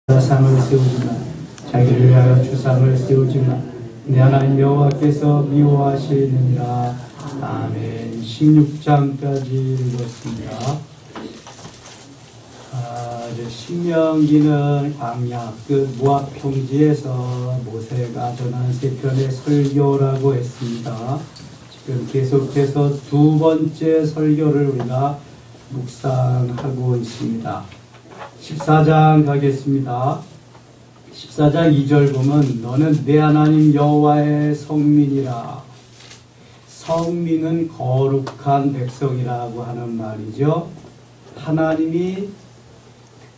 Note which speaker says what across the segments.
Speaker 1: 상을 세우지만 자기를 위하여 주상을 세우지만 내 하나님 여호와께서 미워하시느니라. 아멘. 16장까지 읽었습니다. 이제 신명기는 광야 끝 모압 평지에서 모세가 전한 세 편의 설교라고 했습니다. 지금 계속해서 두 번째 설교를 우리가 묵상하고 있습니다. 14장 가겠습니다. 14장 2절 보면 너는 내 하나님 여호와의 성민이라. 성민은 거룩한 백성이라고 하는 말이죠. 하나님이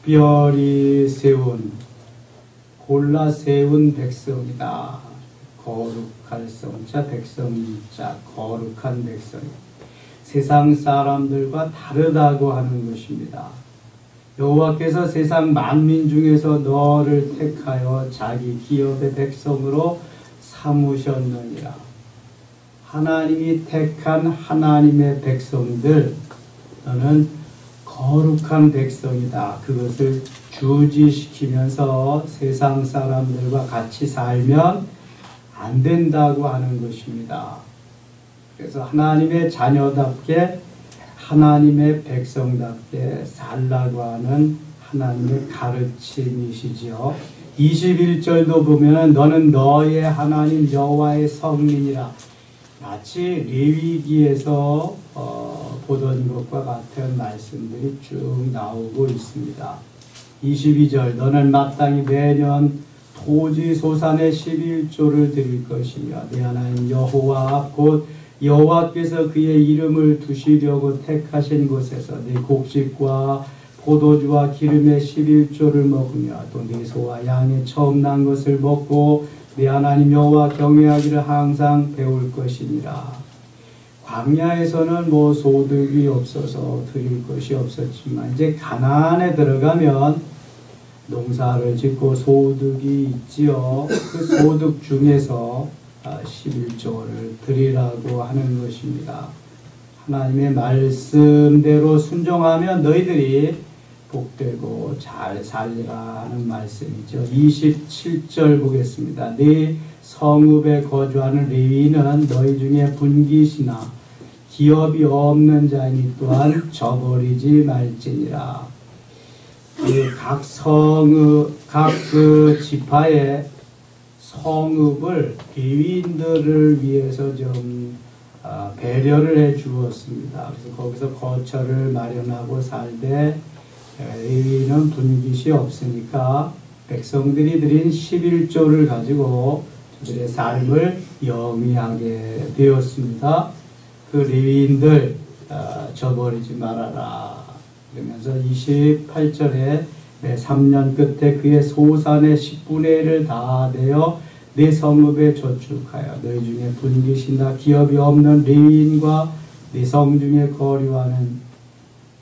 Speaker 1: 특별히 골라 세운 백성이다. 거룩할 성자, 백성자, 거룩한 백성. 세상 사람들과 다르다고 하는 것입니다. 여호와께서 세상 만민 중에서 너를 택하여 자기 기업의 백성으로 삼으셨느니라. 하나님이 택한 하나님의 백성들, 너는 거룩한 백성이다. 그것을 주지시키면서 세상 사람들과 같이 살면 안 된다고 하는 것입니다. 그래서 하나님의 자녀답게 하나님의 백성답게 살라고 하는 하나님의 가르침이시지요. 21절도 보면 너는 너의 하나님 여호와의 성민이라. 마치 레위기에서 보던 것과 같은 말씀들이 쭉 나오고 있습니다. 22절 너는 마땅히 매년 토지 소산의 11조를 드릴 것이며 내 하나님 여호와 곧 여호와께서 그의 이름을 두시려고 택하신 곳에서 네 곡식과 포도주와 기름의 11조를 먹으며 또 네 소와 양의 처음 난 것을 먹고 네 하나님 여호와 경외하기를 항상 배울 것이니라. 광야에서는 소득이 없어서 드릴 것이 없었지만 이제 가나안에 들어가면 농사를 짓고 소득이 있지요. 그 소득 중에서 11조를 드리라고 하는 것입니다. 하나님의 말씀대로 순종하면 너희들이 복되고 잘 살리라 하는 말씀이죠. 27절 보겠습니다. 네 성읍에 거주하는 레위인은 너희 중에 분깃이나 기업이 없는 자니 또한 저버리지 말지니라. 각 성읍, 각 지파의 성읍을 레위인들을 위해서 좀 배려를 해 주었습니다. 그래서 거기서 거처를 마련하고 살되 레위인은 분깃이 없으니까 백성들이 드린 11조를 가지고 그들의 삶을 영위하게 되었습니다. 그 레위인들 저버리지 말아라. 그러면서 28절에 내 3년 끝에 그의 소산의 10분의 1을 다 내어 내 성읍에 저축하여 너희 중에 분깃이나 기업이 없는 레위인과 내 성 중에 거류하는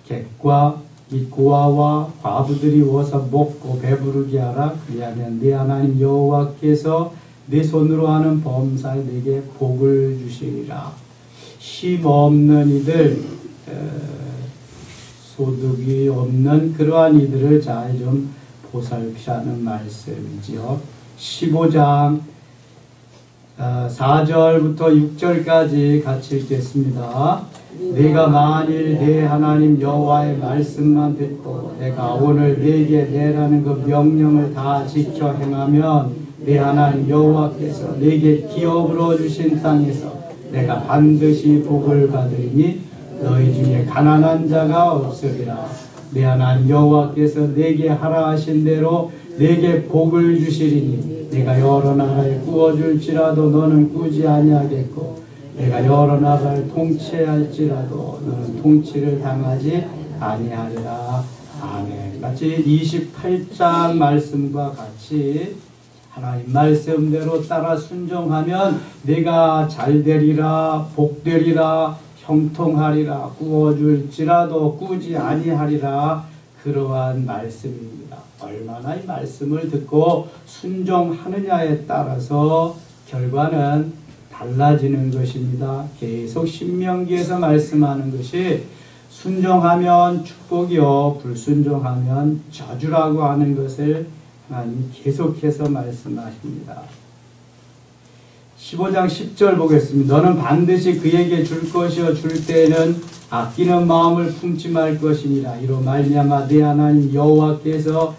Speaker 1: 객과 고아와 과부들이 와서 먹고 배부르게 하라. 그리하면 네 하나님 여호와께서 내 손으로 하는 범사에 내게 복을 주시리라. 힘 없는 이들, 소득이 없는 그러한 이들을 잘 좀 보살피라는 말씀이지요. 15장 4절부터 6절까지 같이 읽겠습니다. 내가 만일 내 하나님 여호와의 말씀만 듣고 내가 오늘 내게 내라는 그 명령을 다 지켜 행하면 내 하나님 여호와께서 내게 기업으로 주신 땅에서 내가 반드시 복을 받으리니 너희 중에 가난한 자가 없으리라. 내 하나님 여호와께서 내게 하라 하신 대로 내게 복을 주시리니 내가 여러 나라에 구워줄지라도 너는 꾸지 아니하겠고 내가 여러 나라를 통치할지라도 너는 통치를 당하지 아니하리라. 아멘. 같이 28장 말씀과 같이 하나님 말씀대로 따라 순종하면 내가 잘되리라, 복되리라, 형통하리라, 구워줄지라도 꾸지 아니하리라. 그러한 말씀입니다. 얼마나 이 말씀을 듣고 순종하느냐에 따라서 결과는 달라지는 것입니다. 계속 신명기에서 말씀하는 것이 순종하면 축복이요 불순종하면 저주라고 하는 것을 하나님이 계속해서 말씀하십니다. 15장 10절 보겠습니다. 너는 반드시 그에게 줄 것이요 줄 때에는 아끼는 마음을 품지 말 것이니라. 이로 말미암아 네 하나님 여호와께서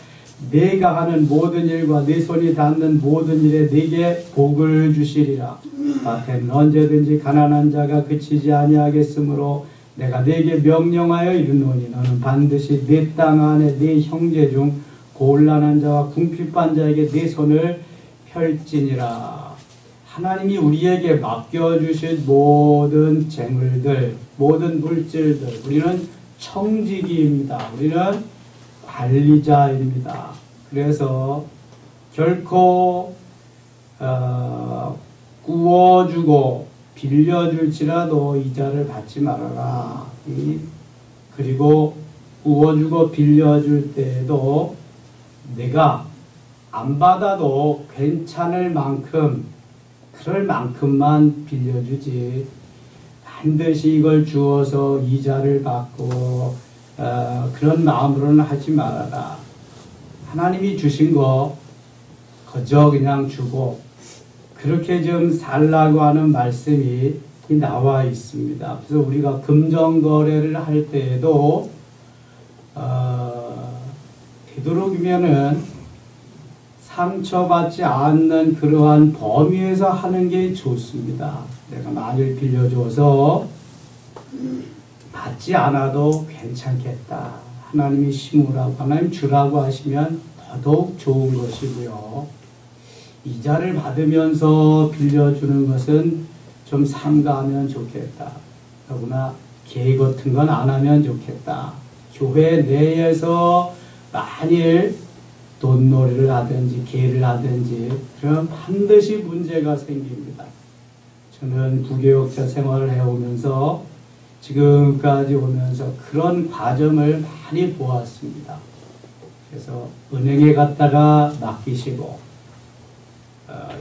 Speaker 1: 내가 하는 모든 일과 네 손이 닿는 모든 일에 네게 복을 주시리라. 밭에는 언제든지 가난한 자가 그치지 아니하겠으므로 내가 네게 명령하여 이르노니 너는 반드시 네 땅 안에 네 형제 중 곤란한 자와 궁핍한 자에게 네 손을 펼지니라. 하나님이 우리에게 맡겨주신 모든 재물들, 모든 물질들, 우리는 청지기입니다. 우리는 관리자입니다. 그래서 결코 구워주고 빌려줄지라도 이자를 받지 말아라. 그리고 구워주고 빌려줄 때에도 내가 안 받아도 괜찮을 만큼, 그럴 만큼만 빌려주지, 반드시 이걸 주어서 이자를 받고 그런 마음으로는 하지 말아라. 하나님이 주신 거 그저 그냥 주고 그렇게 좀 살라고 하는 말씀이 나와 있습니다. 그래서 우리가 금전거래를 할 때에도 되도록이면은 상처받지 않는 그러한 범위에서 하는 게 좋습니다. 내가 만일 빌려줘서 받지 않아도 괜찮겠다. 하나님이 심으라고, 하나님 주라고 하시면 더더욱 좋은 것이고요. 이자를 받으면서 빌려주는 것은 좀 삼가하면 좋겠다. 더구나 계획 같은 건 안 하면 좋겠다. 교회 내에서 만일 돈놀이를 하든지 계를 하든지 그럼 반드시 문제가 생깁니다. 저는 부교육자 생활을 해오면서 지금까지 오면서 그런 과정을 많이 보았습니다. 그래서 은행에 갔다가 맡기시고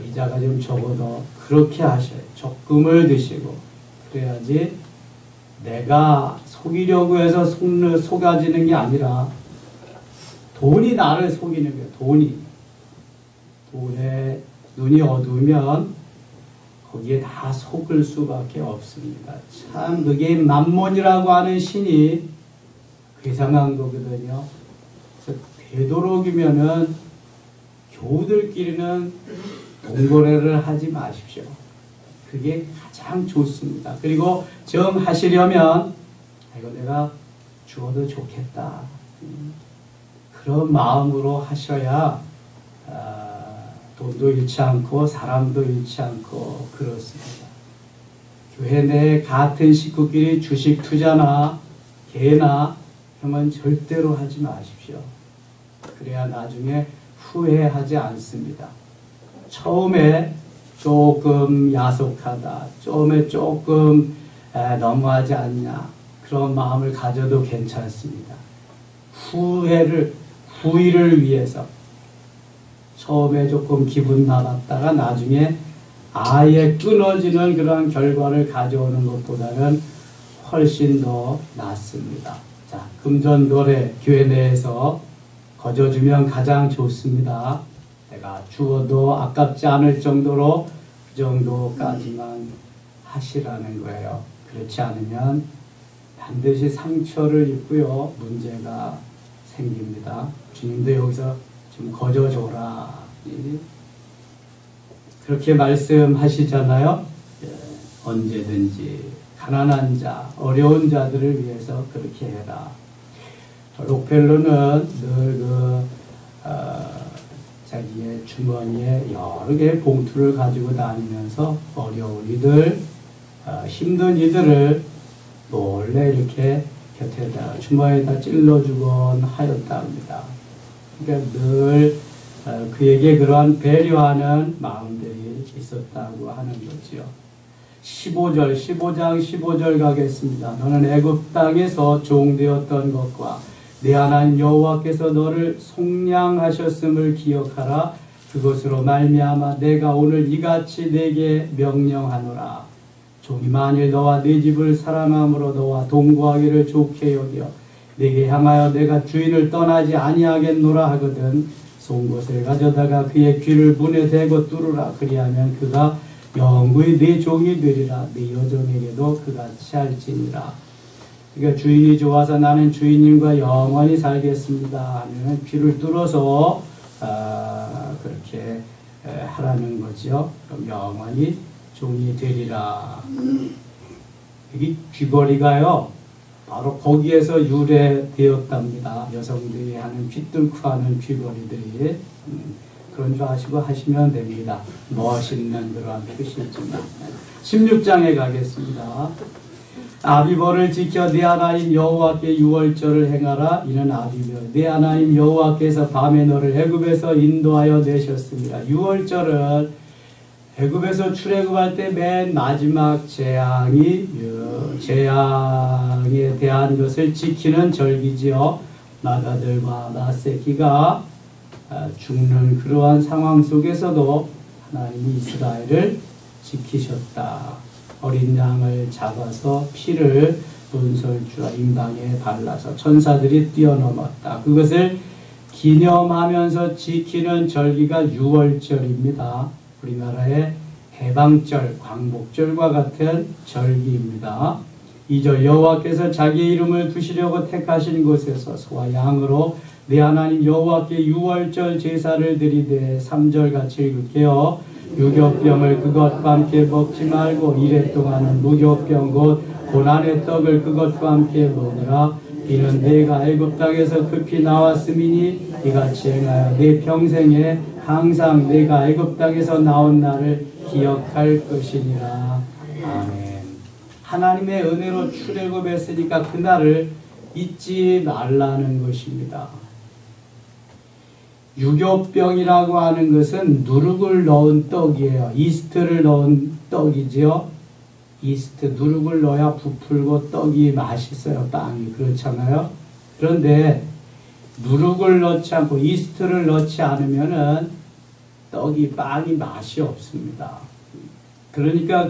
Speaker 1: 이자가 좀 적어도 그렇게 하셔요. 적금을 드시고 그래야지 내가 속이려고 해서 속아지는 게 아니라 돈이 나를 속이는 거예요. 돈에 눈이 어두우면 거기에 다 속을 수밖에 없습니다. 참 그게 만몬이라고 하는 신이 괴상한 거거든요. 그래서 되도록이면은 교우들끼리는 돈거래를 하지 마십시오. 그게 가장 좋습니다. 그리고 정하시려면 이거 내가 주어도 좋겠다. 그런 마음으로 하셔야 돈도 잃지 않고 사람도 잃지 않고 그렇습니다. 교회 내 같은 식구끼리 주식 투자나 개나 그러면 절대로 하지 마십시오. 그래야 나중에 후회하지 않습니다. 처음에 조금 야속하다, 처음에 조금 너무하지 않냐 그런 마음을 가져도 괜찮습니다. 후의를 위해서 처음에 조금 기분 나갔다가 나중에 아예 끊어지는 그런 결과를 가져오는 것보다는 훨씬 더 낫습니다. 자, 금전거래 교회 내에서 거저주면 가장 좋습니다. 내가 주어도 아깝지 않을 정도로 그 정도까지만 하시라는 거예요. 그렇지 않으면 반드시 상처를 입고요. 문제가 생깁니다. 주님도 여기서 좀 거저줘라. 그렇게 말씀하시잖아요. 언제든지 가난한 자, 어려운 자들을 위해서 그렇게 해라. 록펠러는 늘 자기의 주머니에 여러 개의 봉투를 가지고 다니면서 어려운 이들, 힘든 이들을 몰래 이렇게 곁에다 주머니에다 찔러주곤 하였다 합니다. 그러니까 늘 그에게 그러한 배려하는 마음들이 있었다고 하는 거지요. 15장 15절 가겠습니다. 너는 애굽 땅에서 종되었던 것과 내 하나님 여호와께서 너를 속량하셨음을 기억하라. 그것으로 말미암아 내가 오늘 이같이 내게 명령하노라. 종이 만일 너와 네 집을 사랑함으로 너와 동거하기를 좋게 여겨 내게 향하여 내가 주인을 떠나지 아니하겠노라 하거든 쏜 곳을 가져다가 그의 귀를 문에 대고 뚫으라. 그리하면 그가 영구히 네 종이 되리라. 네 여종에게도 그같이 할지니라. 그러니까 주인이 좋아서 나는 주인님과 영원히 살겠습니다 하면 귀를 뚫어서 그렇게 하라는 거죠. 그럼 영원히 종이 되리라. 이 귀걸이가요 바로 거기에서 유래되었답니다. 여성들이 하는 귀 뚫고 하는 귀걸이들이 그런 줄 아시고 하시면 됩니다. 멋있는 그러한 뜻이지만 16장에 가겠습니다. 아비벌을 지켜 네 하나님 여호와께 유월절을 행하라. 이는 아비벌 네 하나님 여호와께서 밤에 너를 애굽에서 인도하여 내셨습니다. 유월절은 애굽에서 출애굽할 때 맨 마지막 재앙에 대한 것을 지키는 절기지요. 나다들과 나새끼가 죽는 그러한 상황 속에서도 하나님이 이스라엘을 지키셨다. 어린 양을 잡아서 피를 문설주와 임방에 발라서 천사들이 뛰어넘었다. 그것을 기념하면서 지키는 절기가 유월절입니다. 우리나라의 해방절, 광복절과 같은 절기입니다. 2절 여호와께서 자기의 이름을 두시려고 택하신 곳에서 소와 양으로 내 하나님 여호와께 유월절 제사를 드리되 3절 같이 읽을게요. 유교병을 그것과 함께 먹지 말고 이래 동안은 무교병 곧 고난의 떡을 그것과 함께 먹으라. 이는 내가 애굽 땅에서 급히 나왔음이니 이같이 행하여 내 평생에 항상 내가 애굽 땅에서 나온 날을 기억할 것이니라. 아멘. 하나님의 은혜로 출애굽했으니까 그날을 잊지 말라는 것입니다. 유교병이라고 하는 것은 누룩을 넣은 떡이에요. 이스트를 넣은 떡이지요. 이스트, 누룩을 넣어야 부풀고 떡이 맛있어요. 빵이. 그렇잖아요. 그런데 누룩을 넣지 않고 이스트를 넣지 않으면은 떡이, 빵이 맛이 없습니다. 그러니까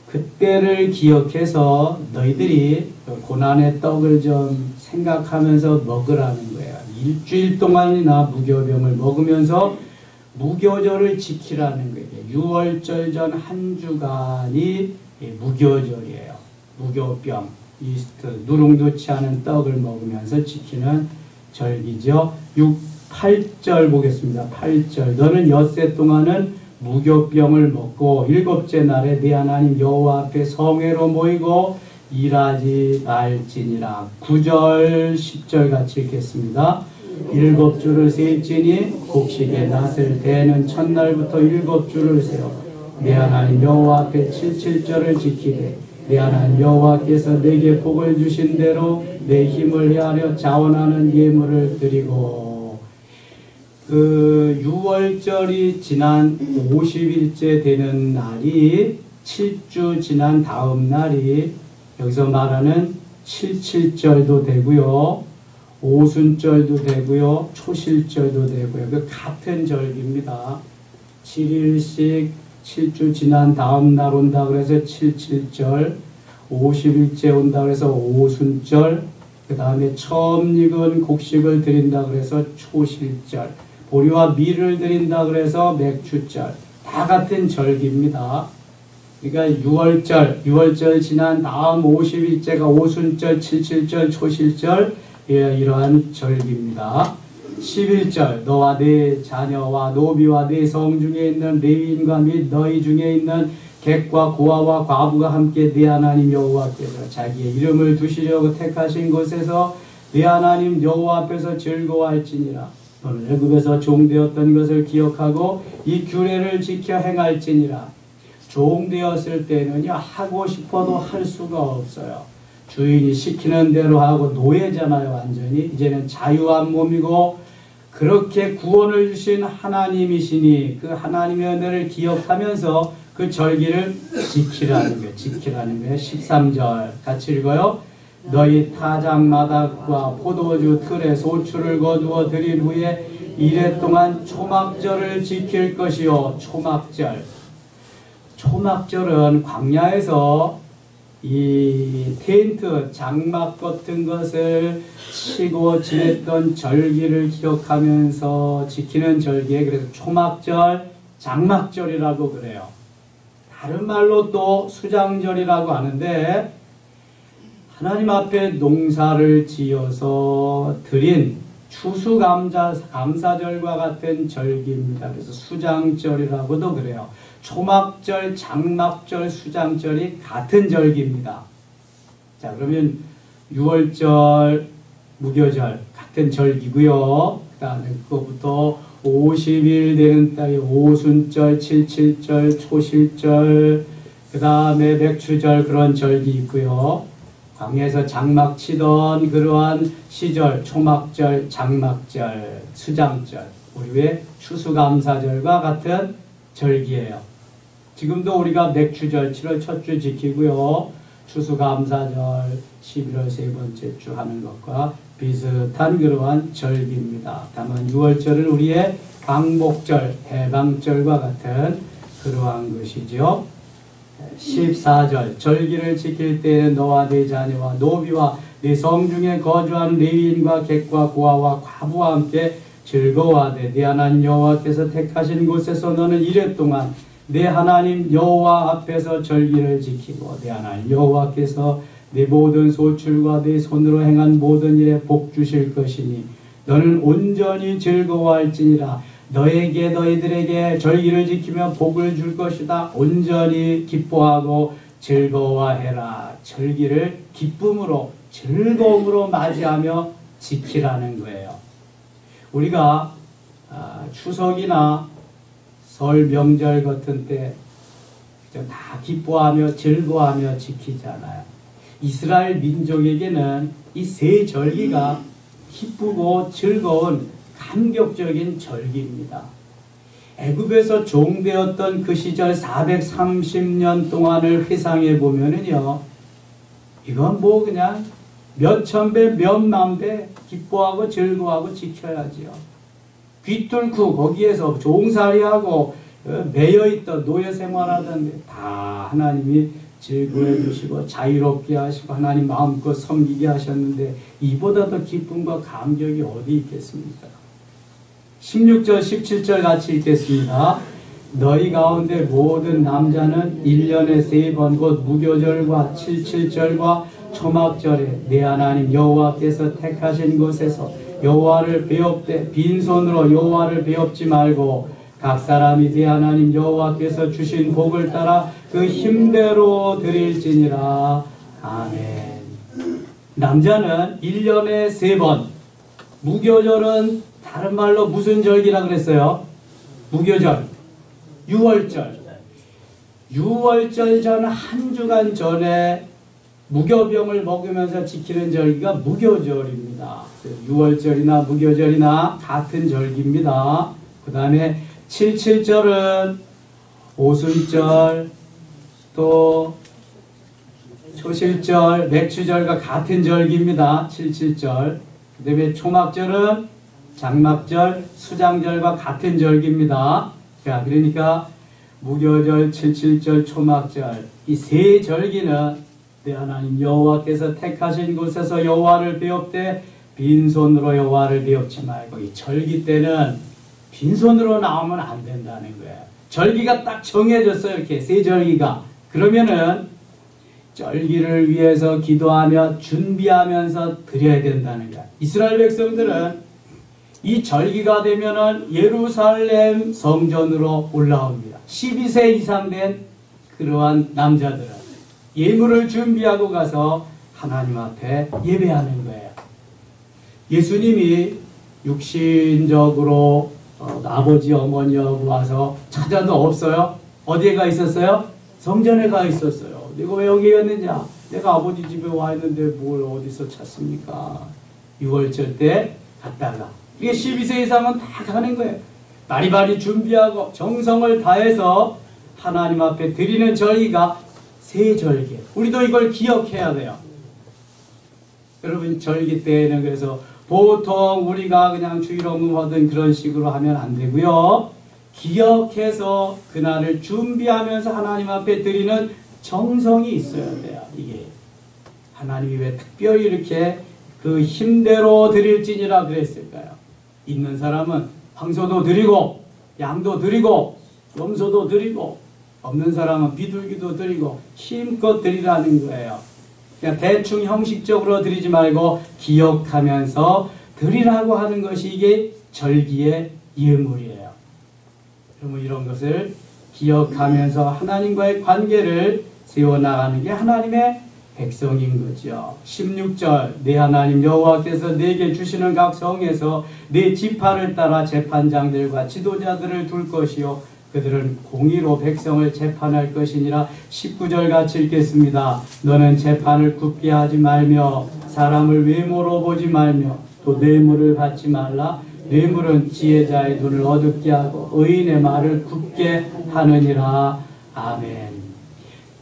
Speaker 1: 그때를 기억해서 너희들이 고난의 떡을 좀 생각하면서 먹으라는 거예요. 일주일 동안이나 무교병을 먹으면서 무교절을 지키라는 거예요. 유월절 전 한 주간이 무교절이에요. 무교병, 이스트, 누룩 넣지 않은 떡을 먹으면서 지키는 절기죠. 8절 보겠습니다. 8절 너는 엿새 동안은 무교병을 먹고 일곱째 날에 네 하나님 여호와 앞에 성회로 모이고 일하지 말지니라. 9절 10절 같이 읽겠습니다. 7주를 셀지니 곡식의 낫을 대는 첫날부터 7주를 세워 내 하나님 여호와 앞에 77절을 지키되 내 하나님 여호와께서 내게 복을 주신 대로 내 힘을 헤아려 자원하는 예물을 드리고 유월절이 지난 50일째 되는 날이 7주 지난 다음 날이 여기서 말하는 77절도 되고요. 오순절도 되고요. 초실절도 되고요. 그 같은 절기입니다. 7일씩 7주 지난 다음 날 온다 그래서 77절, 50일째 온다 그래서 오순절, 그 다음에 처음 익은 곡식을 드린다 그래서 초실절, 보리와 밀을 드린다 그래서 맥주절, 다 같은 절기입니다. 그러니까 6월절 지난 다음 50일째가 오순절, 77절, 초실절, 이러한 절기입니다. 11절 너와 네 자녀와 노비와 네 성 중에 있는 레위인과 및 너희 중에 있는 객과 고아와 과부가 함께 네 하나님 여호와께서 자기의 이름을 두시려고 택하신 곳에서 네 하나님 여호와 앞에서 즐거워할지니라. 너는 애굽에서 종되었던 것을 기억하고 이 규례를 지켜 행할지니라. 종되었을 때는요 하고 싶어도 할 수가 없어요. 주인이 시키는 대로 하고 노예잖아요. 완전히 이제는 자유한 몸이고 그렇게 구원을 주신 하나님이시니 그 하나님의 은혜를 기억하면서 그 절기를 지키라는 거예요. 지키라는 거예요. 13절 같이 읽어요. 너희 타작마닥과 포도주 틀에 소출을 거두어 드린 후에 이래 동안 초막절을 지킬 것이요. 초막절. 초막절은 광야에서 이 텐트, 장막 같은 것을 치고 지냈던 절기를 기억하면서 지키는 절기에 그래서 초막절, 장막절이라고 그래요. 다른 말로 또 수장절이라고 하는데 하나님 앞에 농사를 지어서 드린 추수감사절과 같은 절기입니다. 그래서 수장절이라고도 그래요. 초막절, 장막절, 수장절이 같은 절기입니다. 자, 그러면 6월절, 무교절 같은 절기고요. 그 다음에 그거부터 50일 되는 달이 오순절, 칠칠절, 초실절, 그 다음에 맥추절 그런 절기 있고요. 광야에서 장막 치던 그러한 시절, 초막절, 장막절, 수장절, 우리 왜 추수감사절과 같은 절기예요. 지금도 우리가 맥추절 7월 첫 주 지키고요. 추수감사절 11월 세 번째 주 하는 것과 비슷한 그러한 절기입니다. 다만 6월절은 우리의 광복절, 해방절과 같은 그러한 것이죠. 14절 절기를 지킬 때에는 너와 네 자녀와 노비와 네 성중에 거주하는 레위인과 객과 고아와 과부와 함께 즐거워하되 네 하나님 여호와께서 택하신 곳에서 너는 이래 동안 내 하나님 여호와 앞에서 절기를 지키고 내 하나님 여호와께서 내 모든 소출과 내 손으로 행한 모든 일에 복 주실 것이니 너는 온전히 즐거워할지니라. 너희들에게 절기를 지키며 복을 줄 것이다. 온전히 기뻐하고 즐거워해라. 절기를 기쁨으로 즐거움으로 맞이하며 지키라는 거예요. 우리가 추석이나 설 명절 같은 때 다 기뻐하며 즐거워하며 지키잖아요. 이스라엘 민족에게는 이 세 절기가 기쁘고 즐거운 감격적인 절기입니다. 애굽에서 종되었던 그 시절 430년 동안을 회상해 보면은요, 이건 뭐 그냥 몇천 배, 몇만 배 기뻐하고 즐거워하고 지켜야지요. 귀뚫고 거기에서 종살이하고 매여있던 노예 생활하던 다 하나님이 즐거워해 주시고 자유롭게 하시고 하나님 마음껏 섬기게 하셨는데 이보다 더 기쁨과 감격이 어디 있겠습니까? 16절 17절 같이 읽겠습니다. 너희 가운데 모든 남자는 1년에 3번 곧 무교절과 칠칠절과 초막절에 내 하나님 여호와께서 택하신 곳에서 여호와를 배웁되 빈손으로 여호와를 배웁지 말고 각 사람이 내 하나님 여호와께서 주신 복을 따라 그 힘대로 드릴지니라. 아멘. 남자는 1년에 3번, 무교절은 다른 말로 무슨 절기라 그랬어요? 무교절, 6월절. 6월절 전 한 주간 전에 무교병을 먹으면서 지키는 절기가 무교절입니다. 6월절이나 무교절이나 같은 절기입니다. 그 다음에 칠칠절은 오순절, 또 초실절, 맥추절과 같은 절기입니다. 칠칠절. 그 다음에 초막절은 장막절, 수장절과 같은 절기입니다. 자, 그러니까 무교절, 칠칠절, 초막절 이 세 절기는 내 하나님 여호와께서 택하신 곳에서 여호와를 배웁되 빈손으로 여호와를 배웁지 말고 이 절기 때는 빈손으로 나오면 안 된다는 거예요. 절기가 딱 정해졌어요. 이렇게 세 절기가. 그러면은 절기를 위해서 기도하며 준비하면서 드려야 된다는 거예요. 이스라엘 백성들은 이 절기가 되면은 예루살렘 성전으로 올라옵니다. 12세 이상 된 그러한 남자들은 예물을 준비하고 가서 하나님 앞에 예배하는 거예요. 예수님이 육신적으로 아버지 어머니하고 와서 찾아도 없어요. 어디에 가 있었어요? 성전에 가 있었어요. 내가 왜 여기 왔느냐? 내가 아버지 집에 와 있는데 뭘 어디서 찾습니까? 6월절 때 갔다가 이게 12세 이상은 다 가는 거예요. 바리바리 준비하고 정성을 다해서 하나님 앞에 드리는 절기가 세 절기. 우리도 이걸 기억해야 돼요. 여러분 절기 때에는 그래서 보통 우리가 그냥 주일업무하던 그런 식으로 하면 안 되고요. 기억해서 그날을 준비하면서 하나님 앞에 드리는 정성이 있어야 돼요. 이게 하나님이 왜 특별히 이렇게 그 힘대로 드릴지니라 그랬을까요? 있는 사람은 황소도 드리고 양도 드리고 염소도 드리고, 없는 사람은 비둘기도 드리고 힘껏 드리라는 거예요. 그냥 대충 형식적으로 드리지 말고 기억하면서 드리라고 하는 것이 이게 절기의 예물이에요. 그러면 이런 것을 기억하면서 하나님과의 관계를 세워나가는 게 하나님의 백성인 거죠. 16절 내 하나님 여호와께서 내게 주시는 각 성에서 내 지파를 따라 재판장들과 지도자들을 둘 것이요 그들은 공의로 백성을 재판할 것이니라. 19절 같이 읽겠습니다. 너는 재판을 굽게 하지 말며 사람을 외모로 보지 말며 또 뇌물을 받지 말라. 뇌물은 지혜자의 눈을 어둡게 하고 의인의 말을 굽게 하느니라. 아멘.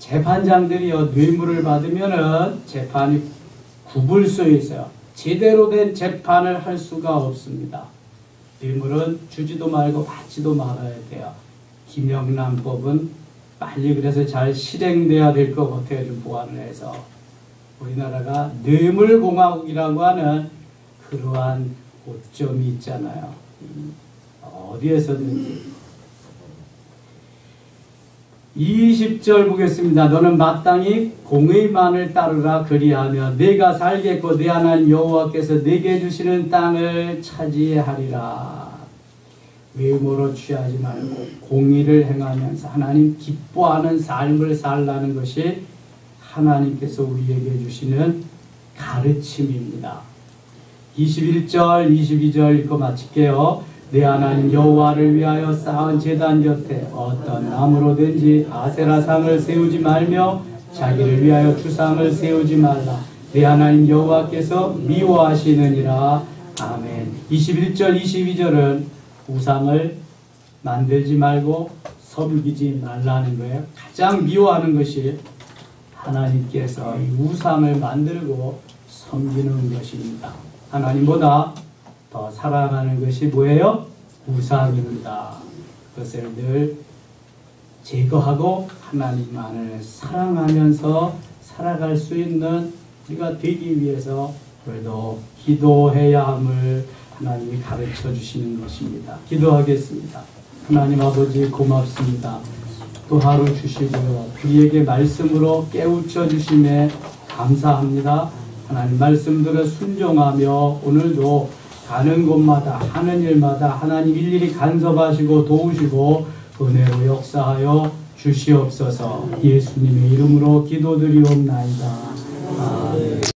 Speaker 1: 재판장들이요 뇌물을 받으면은 재판이 굽을 수 있어요. 제대로 된 재판을 할 수가 없습니다. 뇌물은 주지도 말고 받지도 말아야 돼요. 김영란법은 빨리 그래서 잘 실행돼야 될 것 같아요. 좀 보완을 해서 우리나라가 뇌물공화국이라고 하는 그러한 고점이 있잖아요. 어디에서든지. 20절 보겠습니다. 너는 마땅히 공의만을 따르라. 그리하며 내가 살겠고 내 하나님 여호와께서 내게 주시는 땅을 차지하리라. 외모로 취하지 말고 공의를 행하면서 하나님 기뻐하는 삶을 살라는 것이 하나님께서 우리에게 주시는 가르침입니다. 21절 22절 읽고 마칠게요. 내 하나님 여호와를 위하여 쌓은 제단 곁에 어떤 나무로든지 아세라상을 세우지 말며 자기를 위하여 주상을 세우지 말라. 내 하나님 여호와께서 미워하시느니라. 아멘. 21절 22절은 우상을 만들지 말고 섬기지 말라는 거예요. 가장 미워하는 것이 하나님께서 이 우상을 만들고 섬기는 것입니다. 하나님보다 더 사랑하는 것이 뭐예요? 우상입니다. 그것을 늘 제거하고 하나님만을 사랑하면서 살아갈 수 있는 우리가 되기 위해서 오늘도 기도해야 함을 하나님이 가르쳐 주시는 것입니다. 기도하겠습니다. 하나님 아버지 고맙습니다. 또 하루 주시고요. 우리에게 말씀으로 깨우쳐 주심에 감사합니다. 하나님 말씀들을 순종하며 오늘도 가는 곳마다 하는 일마다 하나님 일일이 간섭하시고 도우시고 은혜로 역사하여 주시옵소서. 예수님의 이름으로 기도드리옵나이다.